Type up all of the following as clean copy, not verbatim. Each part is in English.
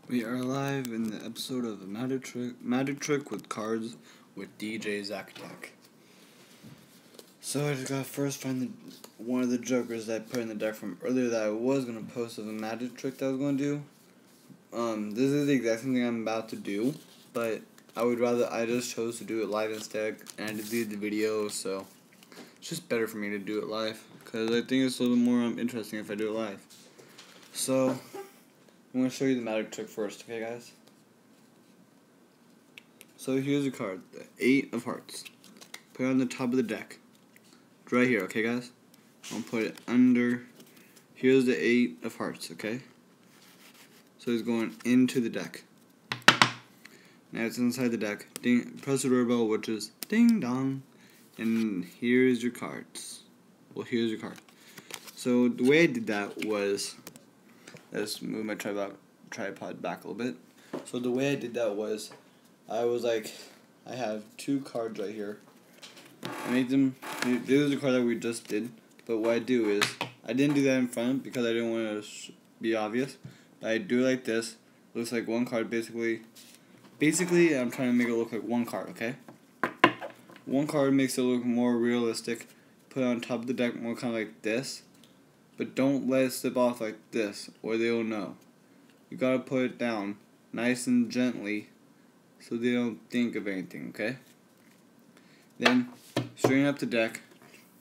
We are live in the episode of Magic Trick with Cards with DJ Zacatech. So I just gotta first find one of the jokers that I put in the deck from earlier that I was gonna post of a magic trick that I was gonna do. This is the exact same thing I'm about to do, but I just chose to do it live instead, and I deleted the video, so it's just better for me to do it live because I think it's a little more interesting if I do it live. So I'm going to show you the magic trick first, okay guys? So here's a card, the 8 of Hearts. Put it on the top of the deck. It's right here, okay guys? I'll put it under. Here's the 8 of Hearts, okay? So it's going into the deck. Now it's inside the deck. Ding, press the doorbell, which is ding dong. And here's your cards. Well, here's your card. So the way I did that was, let's move my tripod back a little bit. So the way I did that was, I have 2 cards right here. I made them, this is the card that we just did, but what I do is, I didn't do that in front because I didn't want to be obvious. I do it like this, looks like one card basically. Basically, I'm trying to make it look like one card, okay? One card makes it look more realistic. Put it on top of the deck more kind of like this. But don't let it slip off like this, or they'll know. You gotta put it down nice and gently so they don't think of anything, okay? Then straighten up the deck.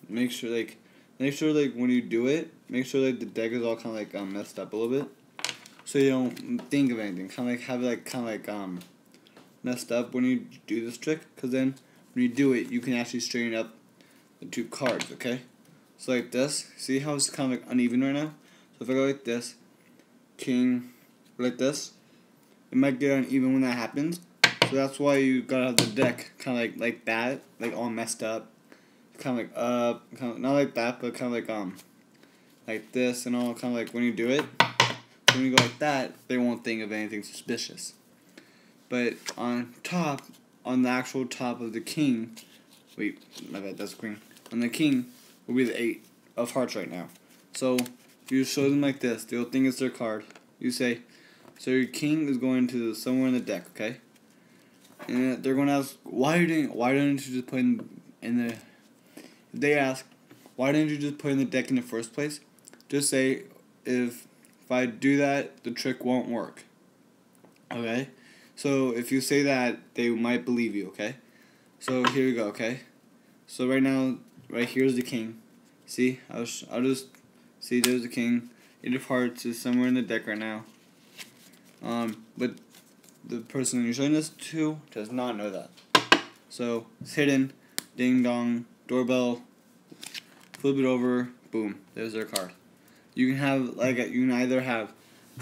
Make sure when you do it, make sure the deck is all kind of like messed up a little bit, so you don't think of anything. Have it messed up when you do this trick, because then when you do it, you can actually straighten up the 2 cards, okay? So like this, see how it's kind of like uneven right now? So if I go like this, king, like this, it might get uneven when that happens. So that's why you gotta have the deck kind of like that, like all messed up, kind of like not like that, but kind of like this and all, kind of like when you do it. When you go like that, they won't think of anything suspicious. But on top, on the actual top of the king, wait, my bad, that's queen. On the king will be the 8 of Hearts right now. So you show them like this, they'll think it's their card. You say, so your king is going to somewhere in the deck, okay? And they're going to ask, why didn't you just put in the, if they ask, why didn't you just put in the deck in the first place? Just say, if I do that, the trick won't work. Okay? So if you say that, they might believe you, okay? So here we go, okay? So right now, right here's the king. See, I'll just see there's the king. 8 of Hearts is somewhere in the deck right now. But the person you're showing this to does not know that. So it's hidden. Ding dong. Doorbell. Flip it over. Boom. There's their card. You can have you can either have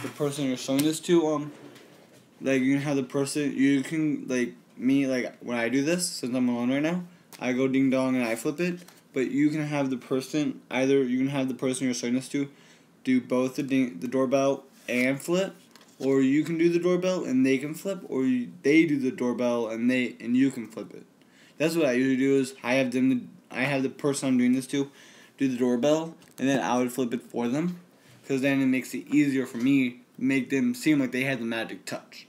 the person you're showing this to you can have the person when I do this, since I'm alone right now, I go ding dong and I flip it. But you can have the person you're showing this to do both the doorbell and flip, or you can do the doorbell and they can flip, or they do the doorbell and you can flip it. That's what I usually do. Is I have the person I'm doing this to do the doorbell, and then I would flip it for them, because then it makes it easier for me, make them seem like they had the magic touch.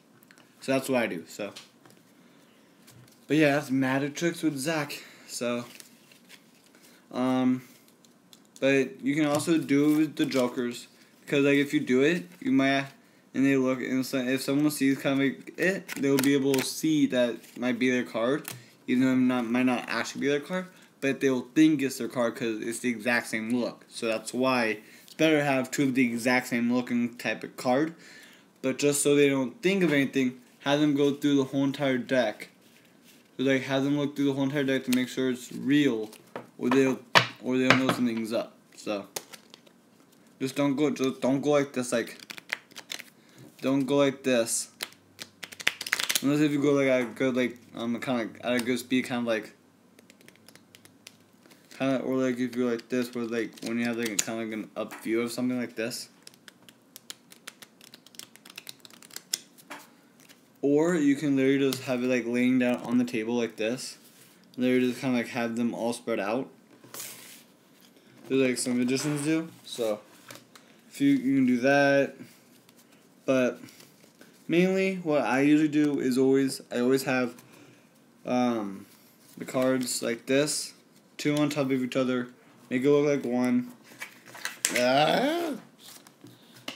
So that's what I do. So, but yeah, that's magic tricks with Zach. So, but you can also do it with the jokers, because if you do it, you might, and they look, and if someone sees kind of like it, they'll be able to see that might be their card, even though it might not actually be their card, but they'll think it's their card because it's the exact same look. So that's why it's better to have 2 of the exact same looking type of card. But just so they don't think of anything, have them go through the whole entire deck. So have them look through the whole entire deck to make sure it's real, or they'll know something's up. So just don't go like this. Don't go like this. Unless if you go at a good at a good speed, or if you're like this, where when you have an up view of something like this. Or you can literally just have it laying down on the table like this. Literally just have them all spread out. There's some magicians do. So if you can do that, but mainly what I usually do is I always have the cards like this, 2 on top of each other, make it look like 1.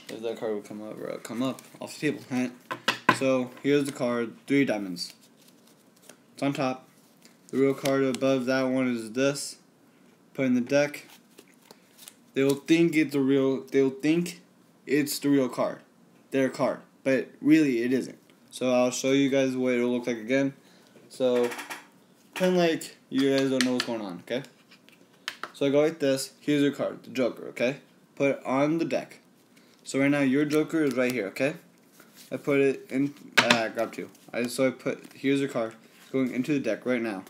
If that card would come up off the table. Right? So here's the card, 3 diamonds. It's on top. The real card above that one is this. Put in the deck. They'll think it's the real card. Their card. But really it isn't. So I'll show you guys what it'll look like again. So pretend like you guys don't know what's going on, okay? So I go like this. Here's your card, the Joker, okay? Put it on the deck. So right now your Joker is right here, okay? I put it in. I grabbed 2. Here's your card going into the deck right now.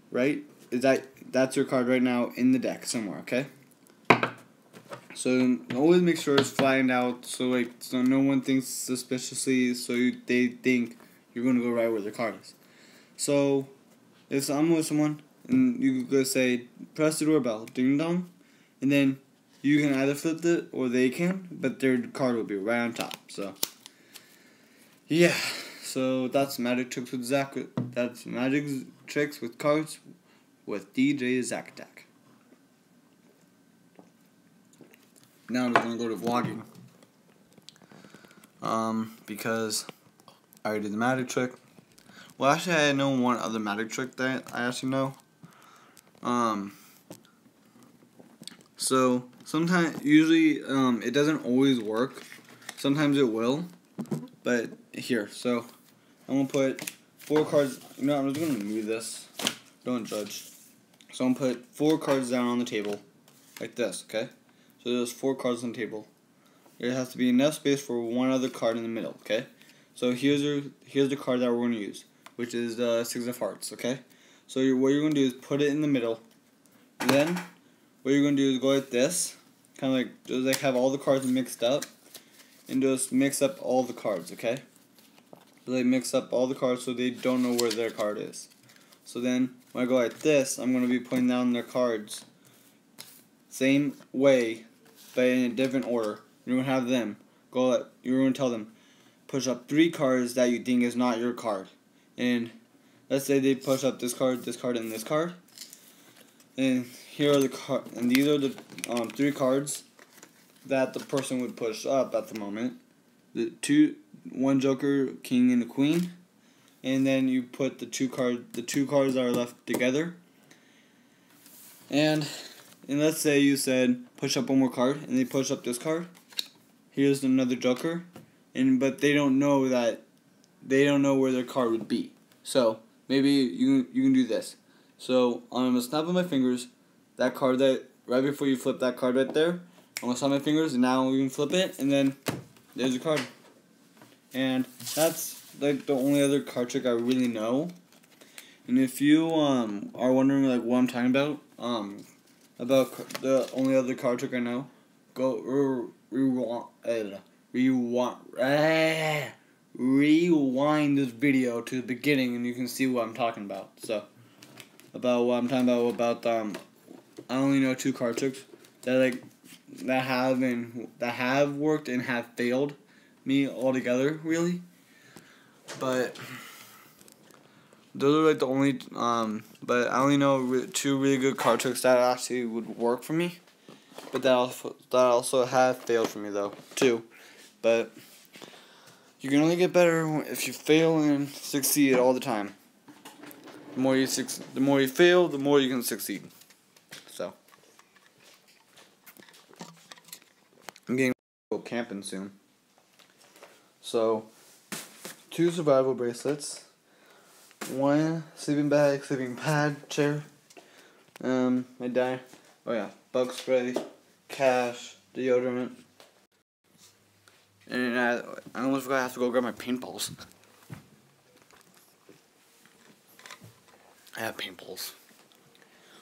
Right? That's your card right now in the deck somewhere, okay? So always make sure it's flattened out so no one thinks suspiciously, they think you're gonna go right where the card is. So if I'm with someone and you go say press the doorbell, ding dong, and then you can either flip it or they can, but their card will be right on top. So yeah, so that's magic tricks with Zach. That's magic tricks with cards with DJ Zack Attack. Now I'm just gonna go to vlogging. Because I already did the magic trick. Well, actually, I know one other magic trick that I actually know. So sometimes, usually, it doesn't always work. Sometimes it will, but here. So I'm gonna put 4 cards. You know, I'm just gonna move this. Don't judge. So I'm gonna put 4 cards down on the table, like this. Okay. So there's 4 cards on the table. There has to be enough space for one other card in the middle. Okay. So here's the card that we're gonna use, which is the 6 of Hearts. Okay. So what you're gonna do is put it in the middle. And then what you're gonna do is go like this, kind of like just like have all the cards mixed up, and just mix up all the cards. Okay. So they mix up all the cards so they don't know where their card is. So then when I go like this, I'm gonna be putting down their cards same way, but in a different order. You're gonna have them you're gonna tell them push up 3 cards that you think is not your card, and let's say they push up this card, and this card, and here are the and these are the 3 cards that the person would push up at the moment. One Joker, King, and the Queen, and then you put the two cards that are left together, and let's say you said push up one more card, and they push up this card. Here's another Joker, but they don't know where their card would be. So maybe you can do this. So I'm gonna snap on my fingers that card that right before you flip that card right there. I'm gonna snap my fingers, and now you can flip it, and then there's your card. And that's like the only other card trick I really know. And if you are wondering like what I'm talking about the only other card trick I know, go rewind this video to the beginning, and you can see what I'm talking about. So about what I'm talking about I only know 2 card tricks that have worked and have failed me altogether, really. But those are like the only but I only know 2 really good card tricks that actually would work for me, but that also have failed for me though too. But you can only get better if you fail and succeed all the time. The more you fail, the more you can succeed. So I'm getting to go camping soon. So 2 survival bracelets, 1 sleeping bag, sleeping pad, chair, my dye, bug spray, cash, deodorant, and I almost forgot I have to go grab my paintballs. I have paintballs.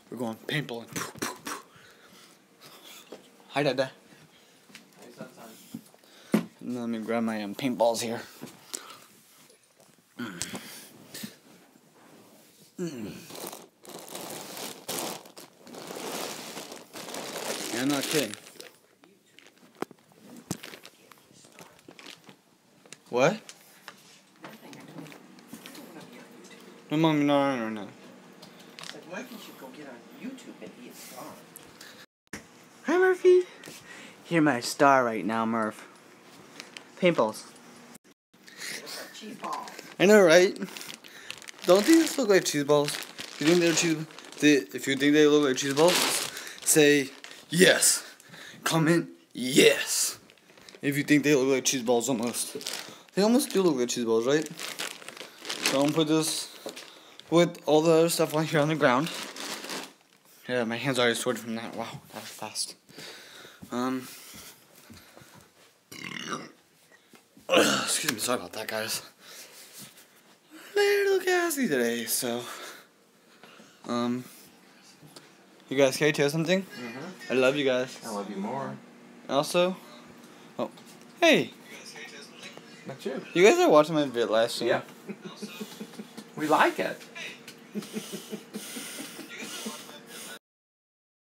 We're going paintballing. Hi, Dada. Let me grab my paintballs here. Yeah, I'm not kidding. What? Nothing. I don't want to be on YouTube. No, Mom, you're not on right now. It's like, Mikey should go get on YouTube and be a star. Hi, Murphy. You're my star right now, Murph. Paintballs. Cheese ball. I know, right? Don't these look like cheese balls? If you think they're if you think they look like cheese balls, say yes. Comment yes. If you think they look like cheese balls, almost. They almost do look like cheese balls, right? So I'm gonna put all the other stuff on here on the ground. Yeah, my hands already sweated from that. Wow, that was fast. Excuse me, sorry about that, guys. Little gassy today, so. You guys, can I tell you something? I love you guys. I love you more. Also, oh, hey. Not you. You guys are watching my vid last year. Yeah. We like it.